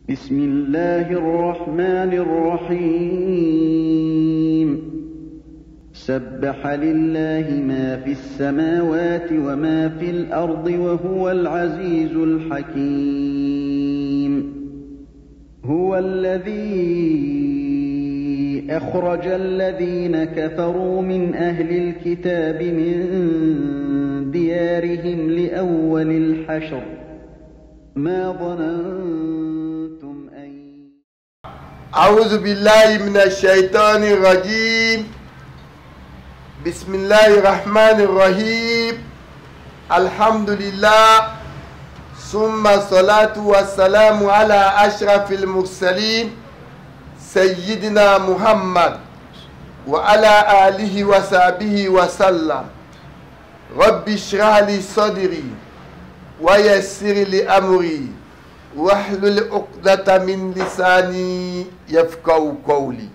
بسم الله الرحمن الرحيم سبح لله ما في السماوات وما في الأرض وهو العزيز الحكيم هو الذي أخرج الذين كفروا من أهل الكتاب من ديارهم لأول الحشر ما ظننتم أن أعوذ بالله من الشيطان الرجيم بسم الله الرحمن الرحيم الحمد لله ثم الصلاة والسلام على أشرف المرسلين سيدنا محمد وعلى آله وصحبه وسلم رب اشرح لي صدري ويسر لي أمري واحلل عقدة من lisani yafqahu qawli.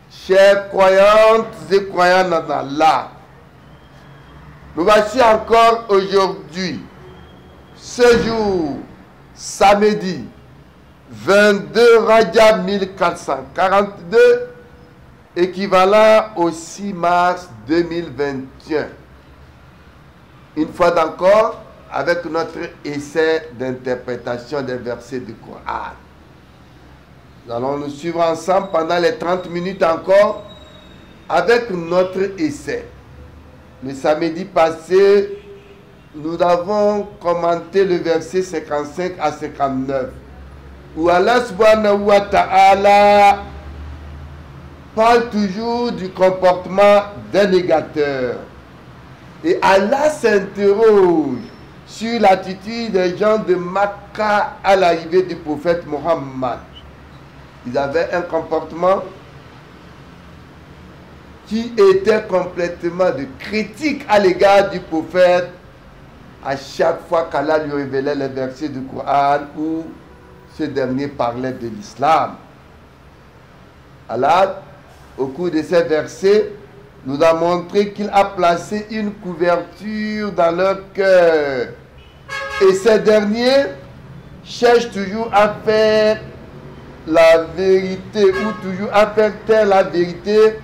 Chers croyantes et croyants en Allah, nous voici encore aujourd'hui, ce jour, samedi 22 Rajab 1442, équivalent au 6 mars 2021. Une fois encore, avec notre essai d'interprétation des versets du Coran. Nous allons nous suivre ensemble pendant les 30 minutes encore avec notre essai. Le samedi passé, nous avons commenté le verset 55 à 59 où Allah subhanahu wa ta'ala parle toujours du comportement d'un négateur. Et Allah s'interroge sur l'attitude des gens de Makka à l'arrivée du prophète Mohammed. Ils avaient un comportement qui était complètement de critique à l'égard du prophète à chaque fois qu'Allah lui révélait les versets du Coran où ce dernier parlait de l'islam. Allah, au cours de ces versets, nous a montré qu'il a placé une couverture dans leur cœur. Et ces derniers cherchent toujours à faire la vérité ou toujours à faire taire la vérité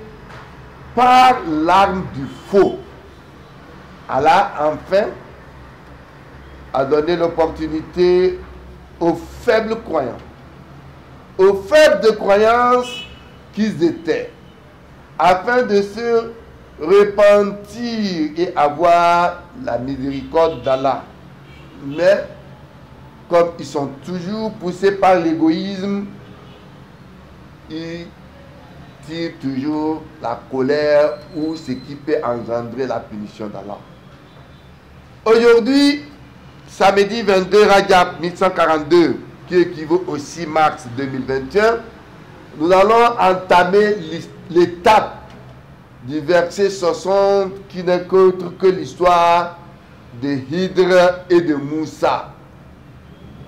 par l'arme du faux. Allah, enfin, a donné l'opportunité aux faibles croyants, aux faibles de croyance qu'ils étaient, afin de se repentir et avoir la miséricorde d'Allah. Mais, comme ils sont toujours poussés par l'égoïsme, ils tirent toujours la colère ou ce qui peut engendrer la punition d'Allah. Aujourd'hui, samedi 22 Rajab 1142, qui équivaut au 6 mars 2021, nous allons entamer l'étape du verset 60 qui n'est qu'autre que l'histoire de Hidr et de Moussa.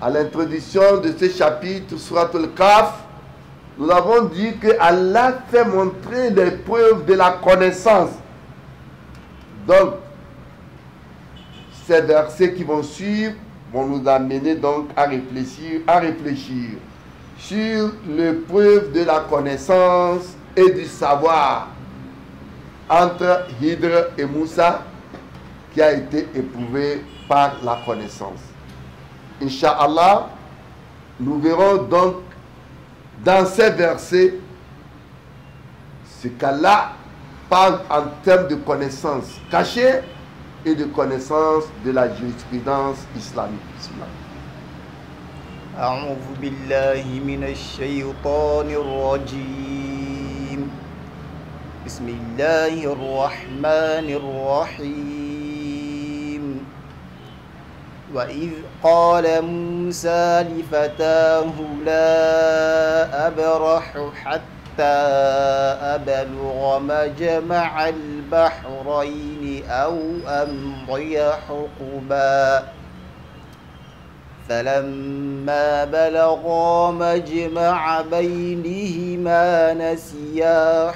À l'introduction de ce chapitre, Surat al-Kaf, nous avons dit que Allah fait montrer les preuves de la connaissance. Donc, ces versets qui vont suivre vont nous amener donc à réfléchir sur les preuves de la connaissance et du savoir entre Hidr et Moussa qui a été éprouvé par la connaissance. Inch'Allah, nous verrons donc dans ces versets ce qu'Allah parle en termes de connaissance cachée et de connaissance de la jurisprudence islamique. أعوذ بالله من الشيطان الرجيم بسم الله الرحمن الرحيم وإذ قال موسى لفتاه لا أبرح حتى أبلغ مجمع البحرين أو أمضي حقبا فلما بلغا مجمع بينهما نسيا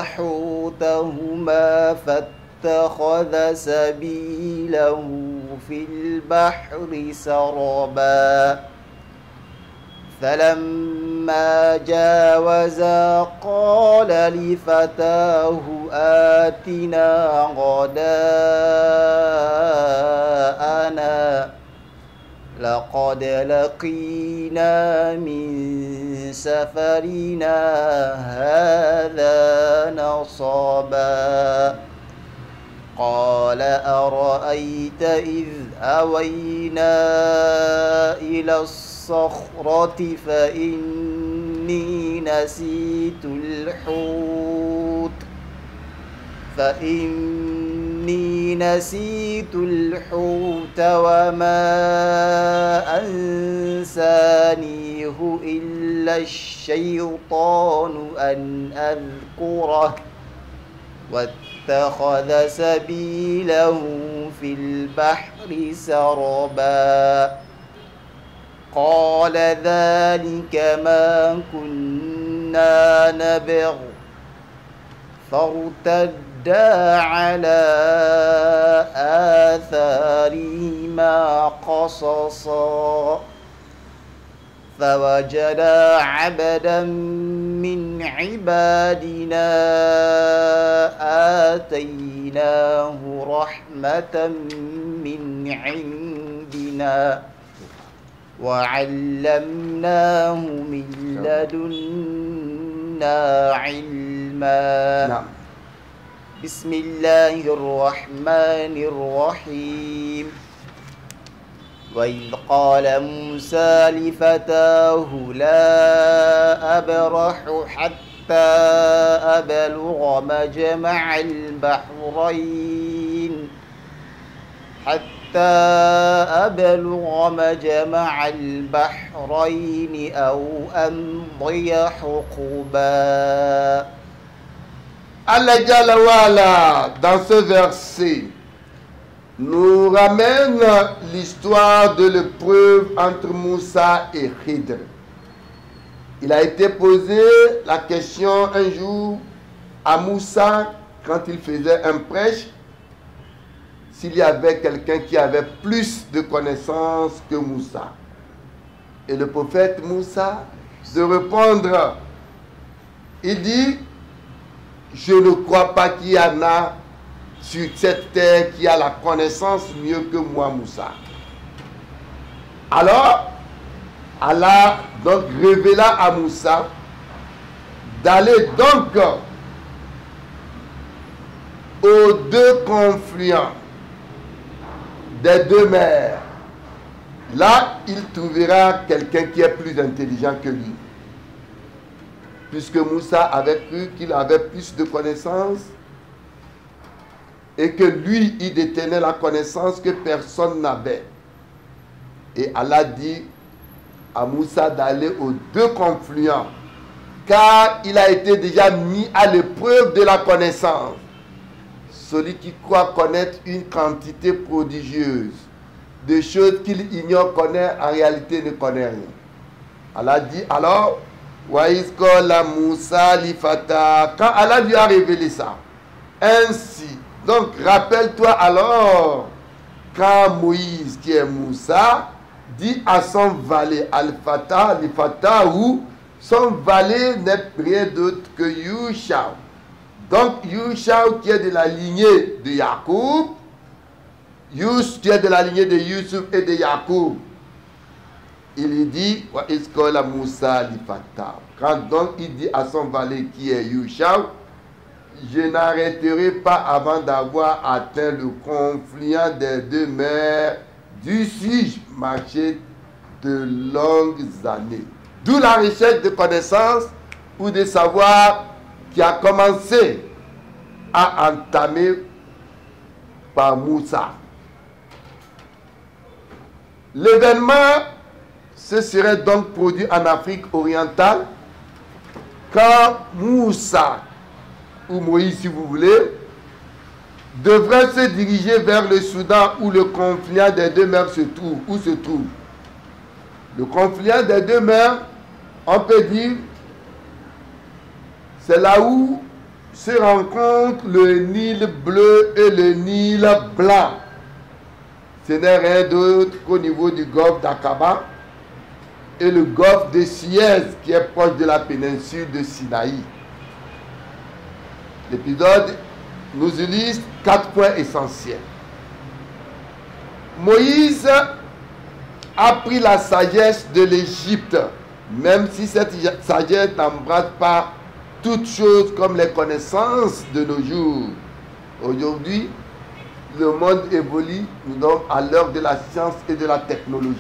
حوتهما فاتخذ سبيله في البحر سربا فلما جاوزا قال لفتاه آتنا غداءنا لقد لقينا من سفرنا هذا نصبا قال أرأيت إذ أوينا إلى الصخرة فإني نسيت الحوت وما أنسانيه إلا الشيطان أن أذكره واتخذ سبيله في البحر سربا قال ذلك ما كنا نبغ فارتدا على آثارهما قصصا فوجدا عبدا من عبادنا آتيناه رحمة من عندنا وعلمناه من لدنا علما. نعم. بسم الله الرحمن الرحيم. وإذ قال موسى لفتاه لا أبرح حتى أبلغ مجمع البحرين أو أمضي حقبا. Allah Jalla wa'ala, dans ce verset, nous ramène l'histoire de l'épreuve entre Moussa et Khidr. Il a été posé la question un jour à Moussa, quand il faisait un prêche, s'il y avait quelqu'un qui avait plus de connaissances que Moussa. Et le prophète Moussa de répondre, il dit, je ne crois pas qu'il y en a sur cette terre qui a la connaissance mieux que moi, Moussa. Alors, Allah donc révéla à Moussa d'aller donc aux deux confluents des deux mers. Là, il trouvera quelqu'un qui est plus intelligent que lui. Puisque Moussa avait cru qu'il avait plus de connaissances et que lui, il détenait la connaissance que personne n'avait. Et Allah dit à Moussa d'aller aux deux confluents, car il a été déjà mis à l'épreuve de la connaissance. Celui qui croit connaître une quantité prodigieuse de choses qu'il ignore connaître, en réalité ne connaît rien. Allah dit alors, Waïskola Moussa Lifata, quand Allah lui a révélé ça, ainsi, donc rappelle-toi alors, quand Moïse, qui est Moussa, dit à son valet Al-Fatah, Lifata, où son valet n'est rien d'autre que Yusha. Donc Yusha qui est de la lignée de Yacoub, Yus qui est de la lignée de Yusuf et de Yacoub. Il lui dit, quand donc il dit à son valet qui est Yusha, je n'arrêterai pas avant d'avoir atteint le confluent des deux mers, du suis marché de longues années. D'où la recherche de connaissances ou de savoir qui a commencé à entamer par Moussa. L'événement se serait donc produit en Afrique orientale quand Moussa, ou Moïse si vous voulez, devrait se diriger vers le Soudan où le confluent des deux mers se trouve. Où se trouve le confluent des deux mers, on peut dire, c'est là où se rencontrent le Nil bleu et le Nil blanc. ce n'est rien d'autre qu'au niveau du golfe d'Aqaba et le golfe de Suez qui est proche de la péninsule de Sinaï. L'épisode nous illustre 4 points essentiels. Moïse a pris la sagesse de l'Égypte, même si cette sagesse n'embrasse pas toutes choses comme les connaissances de nos jours. Aujourd'hui, le monde évolue, nous sommes à l'heure de la science et de la technologie.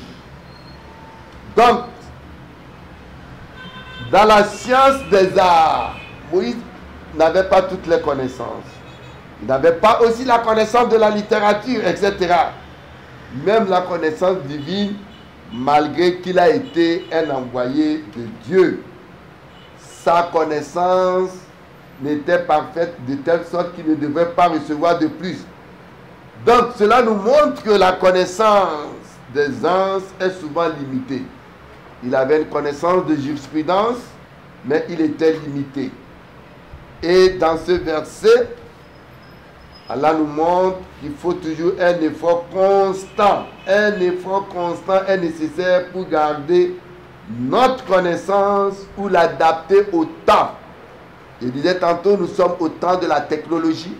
Donc, dans la science des arts, Moïse n'avait pas toutes les connaissances. Il n'avait pas aussi la connaissance de la littérature, etc. Même la connaissance divine, malgré qu'il a été un envoyé de Dieu. Sa connaissance n'était parfaite de telle sorte qu'il ne devait pas recevoir de plus. Donc cela nous montre que la connaissance des anges est souvent limitée. Il avait une connaissance de jurisprudence, mais il était limité. Et dans ce verset, Allah nous montre qu'il faut toujours un effort constant. Un effort constant est nécessaire pour garder notre connaissance ou l'adapter au temps. Je disais tantôt, nous sommes au temps de la technologie.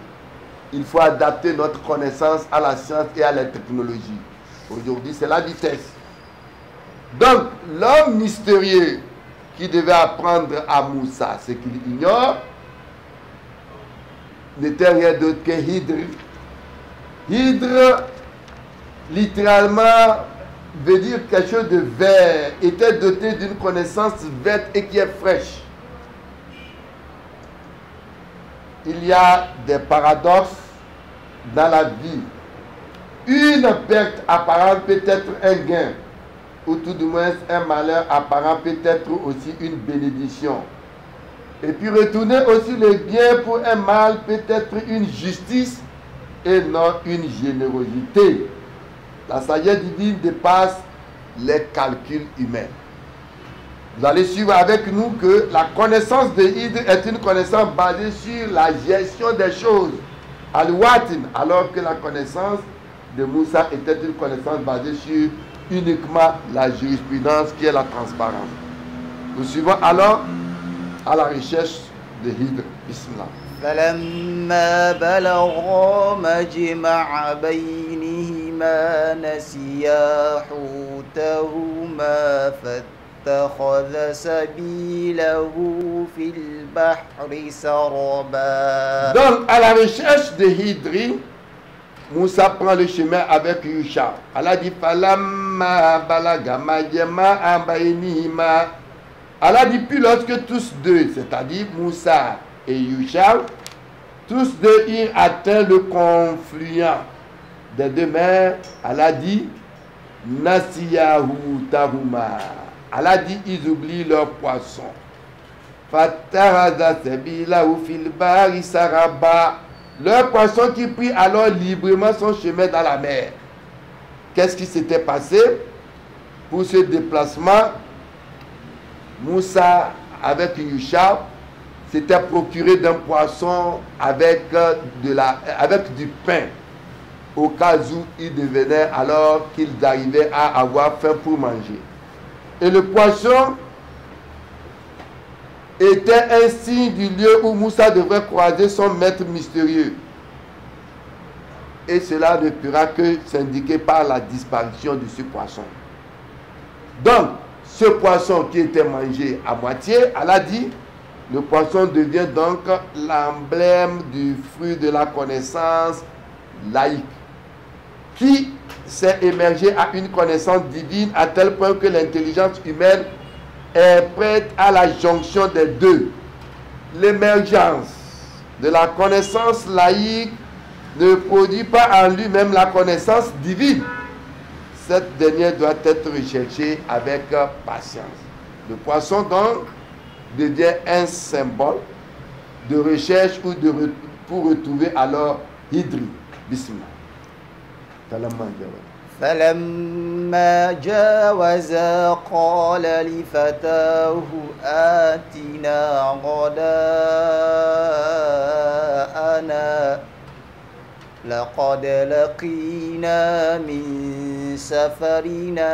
Il faut adapter notre connaissance à la science et à la technologie. Aujourd'hui, c'est la vitesse. Donc, l'homme mystérieux qui devait apprendre à Moussa ce qu'il ignore, n'était rien d'autre que Hydre. Hydre, littéralement, veut dire quelque chose de vert, était doté d'une connaissance verte et qui est fraîche. Il y a des paradoxes dans la vie. Une perte apparente peut être un gain, ou tout du moins un malheur apparent peut être aussi une bénédiction. Et puis retourner aussi le bien pour un mal peut être une justice et non une générosité. La sagesse divine dépasse les calculs humains. Vous allez suivre avec nous que la connaissance de Hydre est une connaissance basée sur la gestion des choses, al-watin, alors que la connaissance de Moussa était une connaissance basée sur uniquement la jurisprudence qui est la transparence. Nous suivons alors à la recherche de Hydre. Bismillah. فلما بلغا مجمع بينهما نسيا حوتهما فاتخذ سبيله في البحر سربا. Donc à la recherche de Hydre, Moussa prend le chemin avec Yusha. Allah dit falamma balaga majma'a baynihima. Allah dit puis lorsque tous deux, c'est-à-dire Moussa et Yusha, tous deux ils atteignent le confluent des deux mers, Allah dit Nasiyahu tahuma. Allah dit ils oublient leurs poissons. Fataraza sabilahu fil bahri saraba. Leurs poissons qui prirent alors librement son chemin dans la mer. Qu'est-ce qui s'était passé? Pour ce déplacement, Moussa avec Yusha s'était procuré d'un poisson avec du pain, au cas où il devenait alors qu'ils arrivaient à avoir faim pour manger. Et le poisson était un signe du lieu où Moussa devrait croiser son maître mystérieux. Et cela ne pourra que s'indiquer par la disparition de ce poisson. Donc, ce poisson qui était mangé à moitié, Allah dit, le poisson devient donc l'emblème du fruit de la connaissance laïque, qui s'est émergé à une connaissance divine à tel point que l'intelligence humaine est prête à la jonction des deux. L'émergence de la connaissance laïque ne produit pas en lui-même la connaissance divine. Cette dernière doit être recherchée avec patience. Le poisson donc devient un symbole de recherche ou pour retrouver alors Hydre. Bismillah. فلما جاوزا قال لفتاه آتنا غداءنا لقد لقينا من سفرنا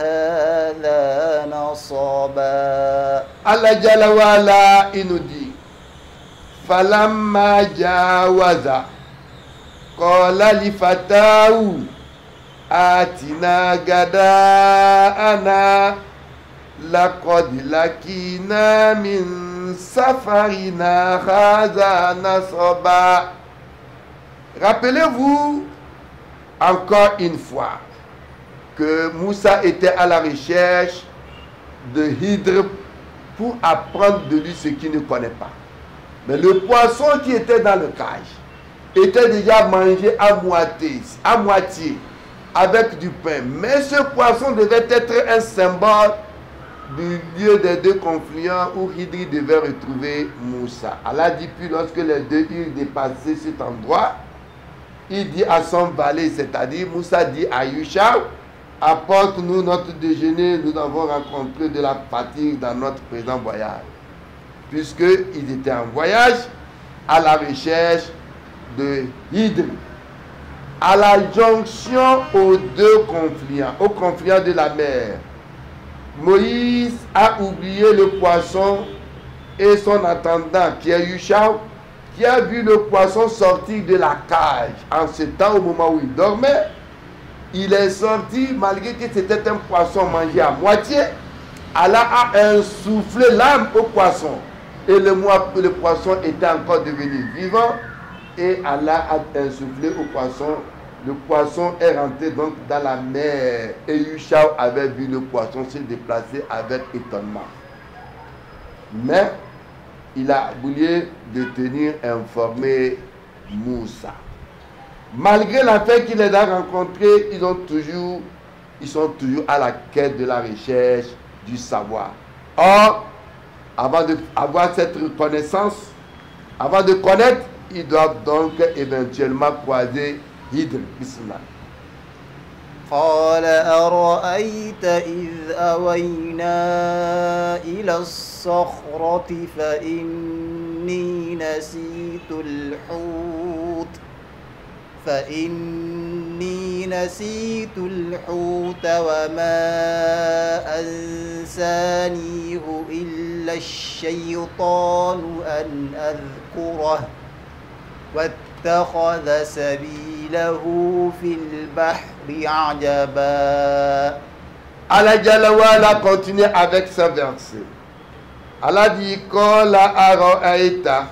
هذا نصبا. Allah Jalla wa Ala, il nous dit Falamma jawaza qala li fatahu atina gadaana laqad lakina min safarina hadha nasaba. Rappelez-vous encore une fois que Moussa était à la recherche de Hydre pour apprendre de lui ce qu'il ne connaît pas. Mais le poisson qui était dans le cage était déjà mangé à moitié avec du pain. Mais ce poisson devait être un symbole du lieu des deux confluents où Hydre devait retrouver Moussa. Allah dit, puis lorsque les deux eurent dépassé cet endroit, il dit à son valet, c'est-à-dire Moussa dit à Yusha, apporte-nous notre déjeuner, nous avons rencontré de la fatigue dans notre présent voyage. Puisqu'ils étaient en voyage à la recherche de Hydre, à la jonction aux deux confluents, au confluent de la mer. Moïse a oublié le poisson et son attendant qui est Yusha, qui a vu le poisson sortir de la cage en ce temps au moment où il dormait. Il est sorti malgré que c'était un poisson mangé à moitié. Allah a insoufflé l'âme au poisson et le poisson était encore devenu vivant et Allah a insoufflé au poisson. Le poisson est rentré donc dans la mer et Yusha avait vu le poisson se déplacer avec étonnement. Mais il a oublié de tenir informé Moussa. Malgré la fête qu'il les a rencontrés, ils sont toujours à la quête de la recherche du savoir. Or, avant d'avoir cette reconnaissance, avant de connaître, ils doivent donc éventuellement croiser Hydre. Bismillah. قال أرأيت إذ أوينا إلى الصخرة فإني نسيت الحوت وما أنسانيه إلا الشيطان أن أذكره واتخذ سبيله في البحر عجبا. Allah Jalla wa Ala continue avec ce verset. Allah dit Qala ara'ayta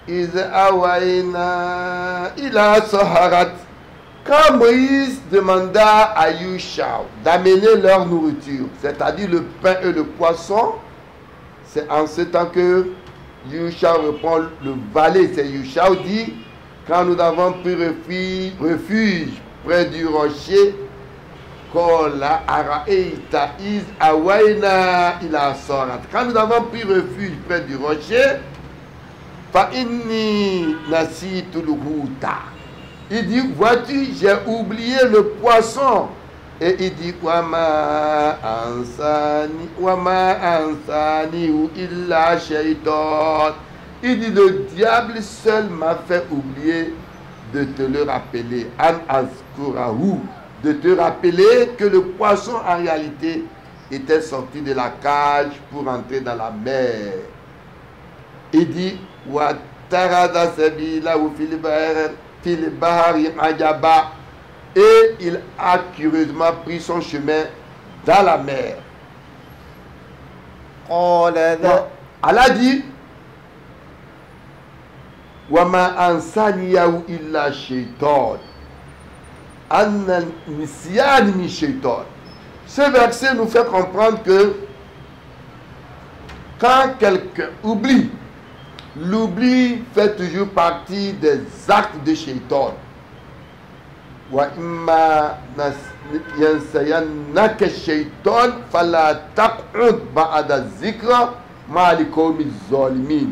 iz awayna ila saharat. Quand Moïse demanda à Yusha d'amener leur nourriture, c'est-à-dire le pain et le poisson, c'est en ce temps que Yusha répond, le valet, c'est Yusha dit, quand nous avons pris refuge près du rocher, Kola araeita iz awayna ila saharat. Quand nous avons pris refuge près du rocher, fa inni nasitul huta. Il dit, vois-tu, j'ai oublié le poisson. Et il dit, Wama ansani ou illa shaitan. Il dit, le diable seul m'a fait oublier de te le rappeler. An azkurahu. De te rappeler que le poisson en réalité était sorti de la cage pour entrer dans la mer. Il dit, Wa tarada sabila ou fil bahari ajaba. Et il a curieusement pris son chemin dans la mer. Allah dit Wama ansaniyahu illa shaitan. Anna nisyan mi shaitan. Ce verset nous fait comprendre que quand quelqu'un oublie, l'oubli fait toujours partie des actes de shaitan. Wa imma yansayannaka shaitan fala taq'ud ba'da zikra ma'al qawmi zalimin.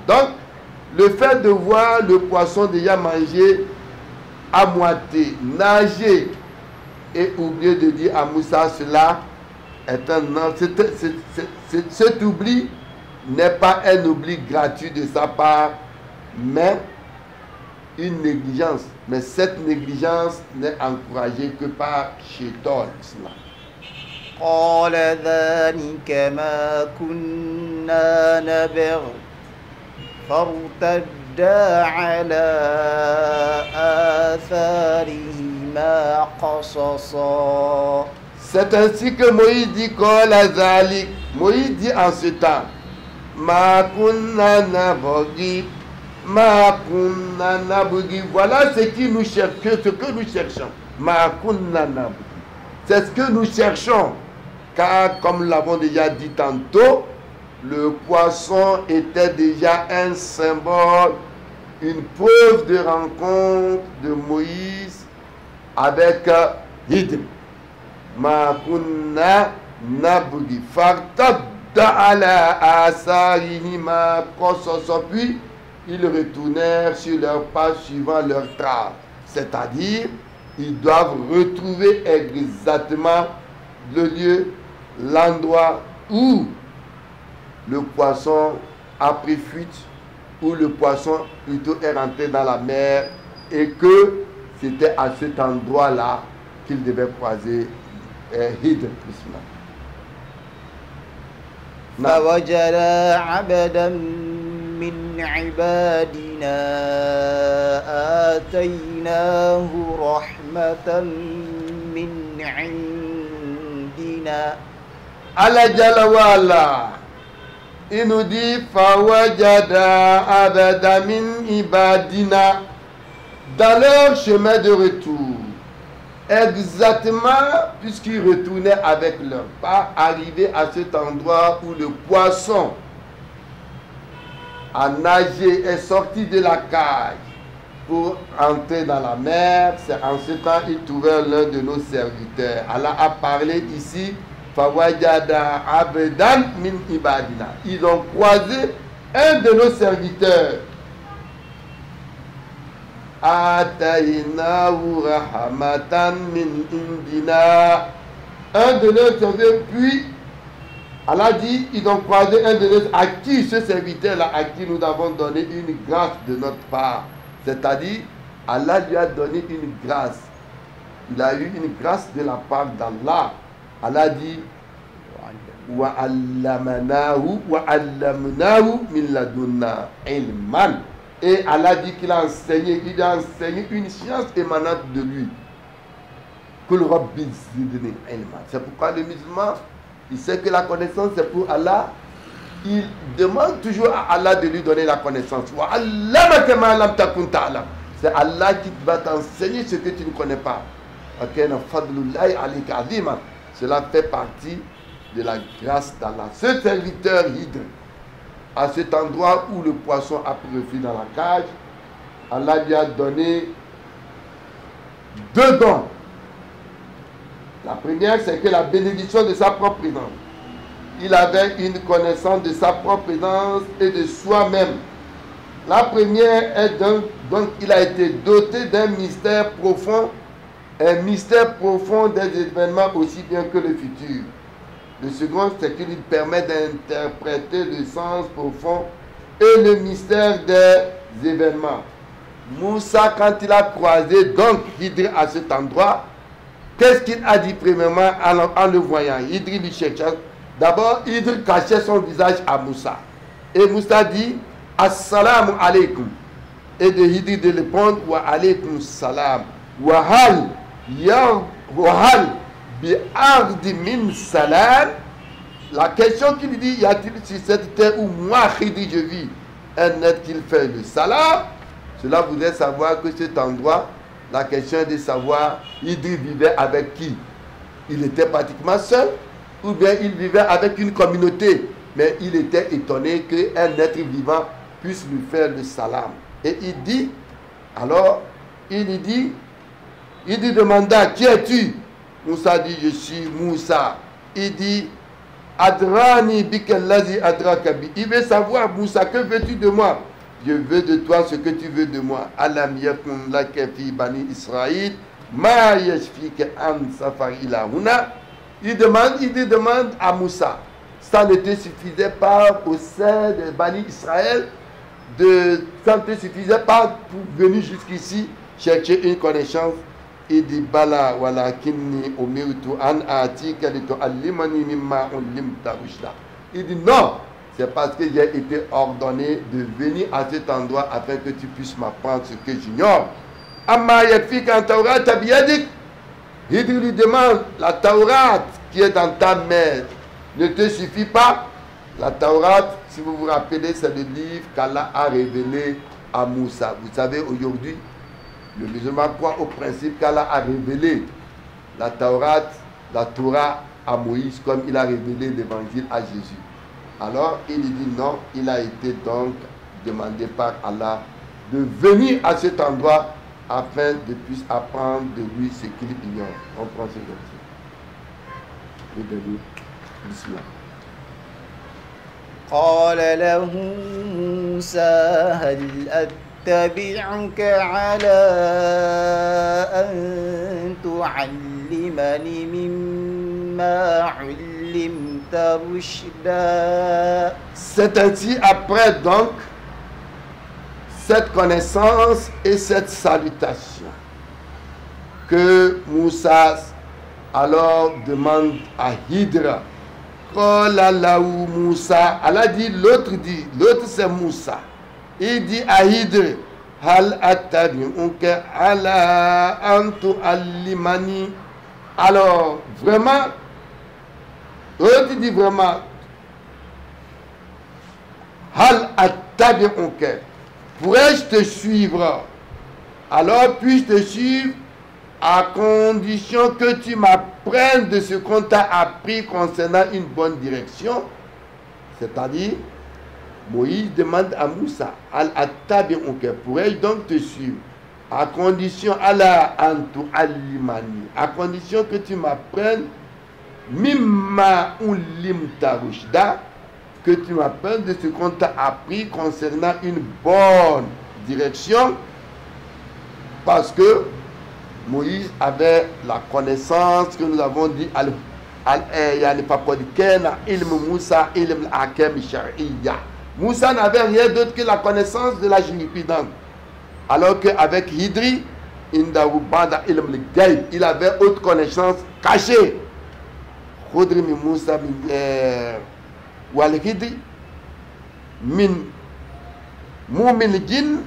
Donc, le fait de voir le poisson déjà mangé à moitié, nager et oublié de dire à Moussa cela est un cet oubli n'est pas un oubli gratuit de sa part, mais une négligence. Mais cette négligence n'est encouragée que par Shaitan. قال ذلك ما كنا نبغ فارتدا على آثارهما قصصا. C'est ainsi que Moïse dit Moïse dit en ce temps Ma kunna nabghi, ma kunna nabghi. Voilà ce que nous cherchons. Ma kunna nabghi. C'est ce que nous cherchons. Car comme nous l'avons déjà dit tantôt, le poisson était déjà un symbole, une preuve de rencontre de Moïse avec Hidr. Ma kunna nabghi fartadda ala asarihima qasasa. Puis ils retournèrent sur leurs pas suivant leur trace. C'est-à-dire, ils doivent retrouver exactement le lieu, l'endroit où le poisson a pris fuite, où le poisson plutôt est rentré dans la mer, et que c'était à cet endroit-là qu'il devait croiser Hidr. فوجد عبدا من عبادنا آتيناه رحمة من عندنا. Allah Jalla wa Ala, il nous dit Fawajada abada min ibadina, dans leur chemin de retour, exactement puisqu'ils retournaient avec leur pas, arrivés à cet endroit où le poisson a nagé, est sorti de la cage pour entrer dans la mer. C'est en ce temps qu'ils trouvèrent l'un de nos serviteurs. Allah a parlé ici Fawajada abdan min ibadina. Ils ont croisé un de nos serviteurs. Atainahu rahmatan min indina. Un de nos serviteurs, puis Allah dit, ils ont croisé un de nos, à qui ce serviteur-là, à qui nous avons donné une grâce de notre part. C'est-à-dire, Allah lui a donné une grâce. Il a eu une grâce de la part d'Allah. Allah dit wa allamnahu min ladunna ilman. Et Allah dit qu'il a enseigné une science émanante de lui. Kul rabbi zidni ilman. C'est pourquoi le musulman, il sait que la connaissance c'est pour Allah. Il demande toujours à Allah de lui donner la connaissance. Wa allamaka ma lam takun ta'lam. C'est Allah qui va t'enseigner ce que tu ne connais pas. Cela fait partie de la grâce d'Allah. Ce serviteur Hidr, à cet endroit où le poisson a pris refuge dans la cage, Allah lui a donné deux dons. La première, c'est que la bénédiction de sa propre présence. Il avait une connaissance de sa propre présence et de soi-même. La première est donc il a été doté d'un mystère profond, un mystère profond des événements aussi bien que le futur. Le second, c'est qu'il lui permet d'interpréter le sens profond et le mystère des événements. Moussa, quand il a croisé donc Hidr à cet endroit, qu'est-ce qu'il a dit premièrement en le voyant? Hidr lui cherchait. D'abord, Hidr cachait son visage à Moussa. Et Moussa dit Assalamu alaikum. Et de Hidr de répondre Wa alaikum salam. Wahal bi ardi min salam. La question qu'il dit, y a-t-il sur cette terre où moi, Hidr, je vis, un être qu'il fait le salam? Cela voudrait savoir que cet endroit, la question est de savoir, Hidr vivait avec qui? Il était pratiquement seul, ou bien il vivait avec une communauté, mais il était étonné qu'un être vivant puisse lui faire le salam. Et il dit, alors, il demanda, qui es-tu? Moussa dit, je suis Moussa. Il dit, Adrani bikallazi adrakabi. Il veut savoir, Moussa, que veux-tu de moi? Je veux de toi ce que tu veux de moi. Alam yakun laka fi bani Israël Ma yashfika an safari ila huna. Il demande à Moussa. Ça ne te suffisait pas au sein de Bani Israël, ça ne te suffisait pas pour venir jusqu'ici chercher une connaissance. Il dit Bala walakinni umirtu an atika li tu'allimani mimma ullimta rushda. Il dit non, c'est parce que j'ai été ordonné de venir à cet endroit afin que tu puisses m'apprendre ce que j'ignore. Amma yakfika an tawrata biyadik. Il lui demande, la Taurate qui est dans ta main ne te suffit pas? La Taurate, si vous vous rappelez, c'est le livre qu'Allah a révélé à Moussa. Vous savez, aujourd'hui, le musulman croit au principe qu'Allah a révélé la Taurate, la Torah à Moïse, comme il a révélé l'évangile à Jésus. Alors, il dit non, il a été donc demandé par Allah de venir à cet endroit afin de puisse apprendre de lui ce qu'il ignore. On prend ce verset. Le début. Bismillah. قال له موسى هل أتبعك على أن تعلمني مما علمت رشدا. C'est ainsi après donc cette connaissance et cette salutation que Moussa alors demande à Hidra. Qala lahu Moussa, Allah dit, l'autre c'est Moussa. Il dit à Hidra, hal attabi'uka ala an tu'allimani. Alors vraiment, l'autre dit vraiment, hal attabi'uka. Pourrais-je te suivre? Alors puis-je te suivre à condition que tu m'apprennes de ce qu'on t'a appris concernant une bonne direction. C'est-à-dire, Moïse demande à Moussa, pourrais-je donc te suivre à condition à condition que tu m'apprennes mimma ulimta rushda, que tu m'apprennes de ce qu'on t'a appris concernant une bonne direction, parce que Moïse avait la connaissance que nous avons dit Moussa n'avait rien d'autre que la connaissance de la jurisprudence, alors qu'avec Hidri il avait autre connaissance cachée. Khudri mi Moussa wal Hidri min mu'min jinn.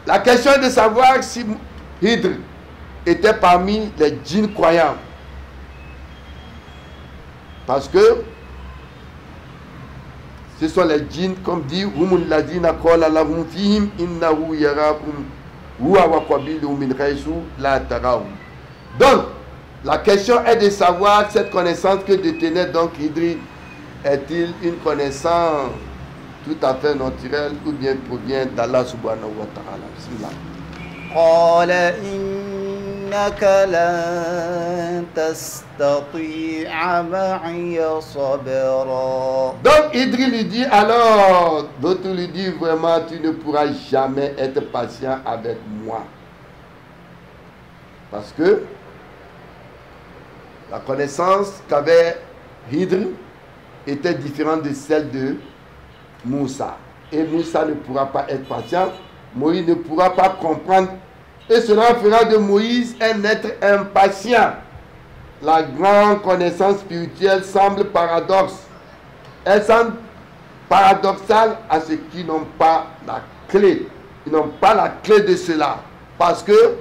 La question est de savoir si Hidr était parmi les djinns croyants. Parce que ce sont les djinns, comme dit Humul ladina qala lahum fihim innahu yarakum huwa wa qabiluhu min haythu la tarawun. Donc, la question est de savoir cette connaissance que détenait donc Hidr, est-il une connaissance tout à fait naturelle ou bien provient d'Allah subhanahu wa ta'ala. Bismillah. قال إنك لن تستطيع معي صبرا. Donc Idri lui dit alors, d'autres lui disent vraiment tu ne pourras jamais être patient avec moi. Parce que la connaissance qu'avait Hidri était différente de celle de Moussa. Et Moussa ne pourra pas être patient. Moïse ne pourra pas comprendre. Et cela fera de Moïse un être impatient. La grande connaissance spirituelle semble paradoxe. Elle semble paradoxale à ceux qui n'ont pas la clé. Ils n'ont pas la clé de cela. Parce que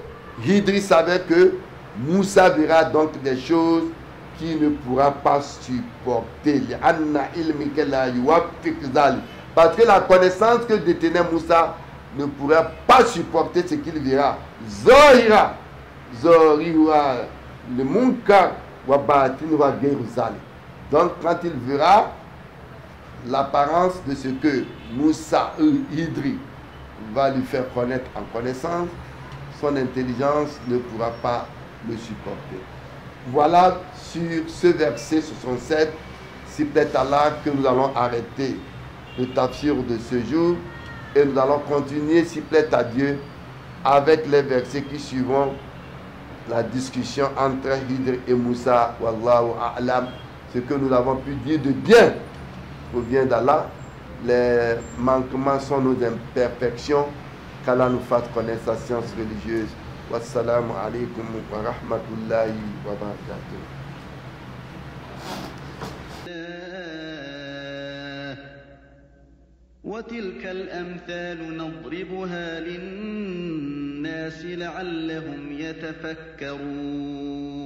Hidri savait que Moussa verra donc des choses qu'il ne pourra pas supporter. Parce que la connaissance que détenait Moussa ne pourrait pas supporter ce qu'il verra. Zohira, le munkar wa batin wa geruzal. Donc quand il verra l'apparence de ce que Moussa Hidri va lui faire connaître en connaissance, son intelligence ne pourra pas le supporter. Voilà sur ce verset 67, si peut-être Allah, que nous allons arrêter le tafsir de ce jour et nous allons continuer, si plaît à Dieu, avec les versets qui suivront la discussion entre Hidr et Moussa. Wallahu a'lam. Ce que nous avons pu dire de bien provient d'Allah. Les manquements sont nos imperfections. Qu'Allah nous fasse connaître sa science religieuse. Wassalamu alaikum wa rahmatullahi wa barakatuh. وتلك الأمثال نضربها للناس لعلهم يتفكرون